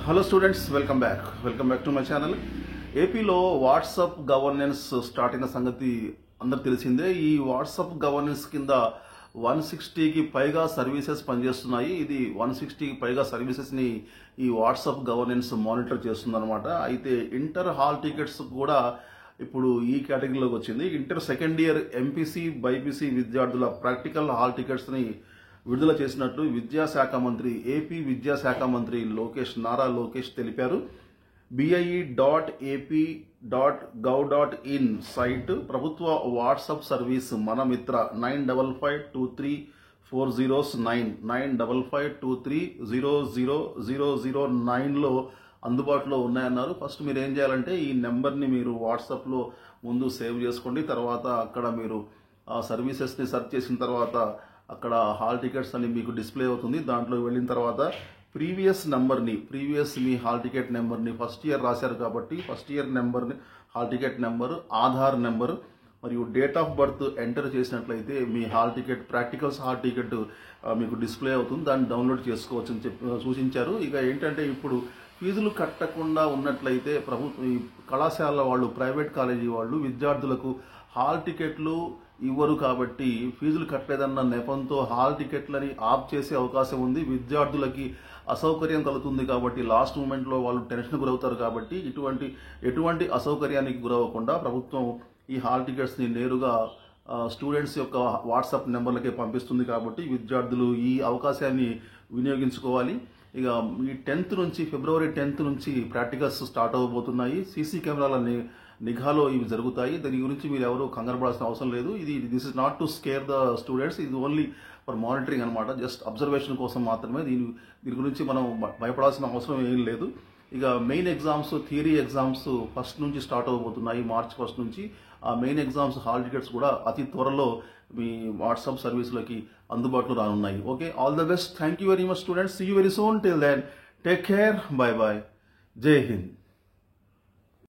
Hello students, welcome back to my channel. ఏపీలో WhatsApp governance start అయిన సంగతి అందరు తెలిసిందే. ఈ వాట్సాప్ గవర్నెన్స్ కింద 160కి పైగా సర్వీసెస్ పనిచేస్తున్నాయి. ఇది 160కి పైగా సర్వీసెస్ని ఈ వాట్సాప్ గవర్నెన్స్ మానిటర్ చేస్తుందన్నమాట. అయితే ఇంటర్ హాల్ టికెట్స్ కూడా ఇప్పుడు ఈ కేటగిరీలోకి వచ్చింది. Inter second year MPC BiPC విద్యార్థుల ప్రాక్టికల్ హాల్ టికెట్స్ని విడుదల చేసినట్లు ఏపీ విద్యాశాఖ మంత్రి నారా లోకేష్ తెలిపారు. BIE.ap.gov.in సైట్ ప్రభుత్వ వాట్సాప్ సర్వీస్ మన మిత్ర 95523409 అందుబాటులో ఉన్నాయన్నారు. ఫస్ట్ మీరు ఏం చేయాలంటే ఈ నెంబర్ని మీరు వాట్సాప్లో ముందు సేవ్ చేసుకోండి. తర్వాత అక్కడ మీరు ఆ సర్వీసెస్ని సెర్చ్ చేసిన తర్వాత అక్కడ హాల్ టికెట్స్ అని మీకు డిస్ప్లే అవుతుంది. దాంట్లో వెళ్ళిన తర్వాత ప్రీవియస్ మీ హాల్ టికెట్ నెంబర్ని ఫస్ట్ ఇయర్ రాశారు కాబట్టి ఫస్ట్ ఇయర్ నెంబర్ని, hall ticket number, Aadhaar number మరియు డేట్ ఆఫ్ బర్త్ ఎంటర్ చేసినట్లయితే మీ hall ticket, practicals hall ticket మీకు డిస్ప్లే అవుతుంది. దాన్ని డౌన్లోడ్ చేసుకోవచ్చు అని సూచించారు. ఇక ఏంటంటే ఇప్పుడు ఫీజులు కట్టకుండా ఉన్నట్లయితే ఈ కళాశాల వాళ్ళు, ప్రైవేట్ కాలేజీ వాళ్ళు విద్యార్థులకు హాల్ టికెట్లు ఇవ్వరు కాబట్టి ఫీజులు కట్టలేదన్న నెపంతో హాల్ టికెట్లని ఆఫ్ చేసే అవకాశం ఉంది. విద్యార్థులకి అసౌకర్యం కలుగుతుంది కాబట్టి లాస్ట్ మూమెంట్లో వాళ్ళు టెన్షన్ గురవుతారు కాబట్టి ఎటువంటి అసౌకర్యానికి గురవ్వకుండా ప్రభుత్వం ఈ హాల్ టికెట్స్ని నేరుగా స్టూడెంట్స్ యొక్క వాట్సాప్ నెంబర్లకే పంపిస్తుంది కాబట్టి విద్యార్థులు ఈ అవకాశాన్ని వినియోగించుకోవాలి. ఇక ఈ ఫిబ్రవరి 10th నుంచి ప్రాక్టికల్స్ స్టార్ట్ అవ్వబోతున్నాయి. సీసీ కెమెరాల నిఘాలో ఇవి జరుగుతాయి. దాని గురించి మీరు ఎవరు కంగారు పడాల్సిన అవసరం లేదు. This is not to scare the students, ఇది ఓన్లీ ఫర్ మానిటరింగ్ అనమాట. జస్ట్ అబ్జర్వేషన్ కోసం మాత్రమే. దీని గురించి మనం భయపడాల్సిన అవసరం ఏం లేదు. ఇక main exams, theory exams first నుంచి స్టార్ట్ అవ్వబోతున్నాయి, March 1 నుంచి. ఆ మెయిన్ ఎగ్జామ్స్ హాల్ టికెట్స్ కూడా అతి త్వరలో మీ వాట్సాప్ సర్వీసులకి అందుబాటులో రానున్నాయి. Okay, all the best. Thank you very much students. See you very soon. Till then take care. Bye. Jai Hind.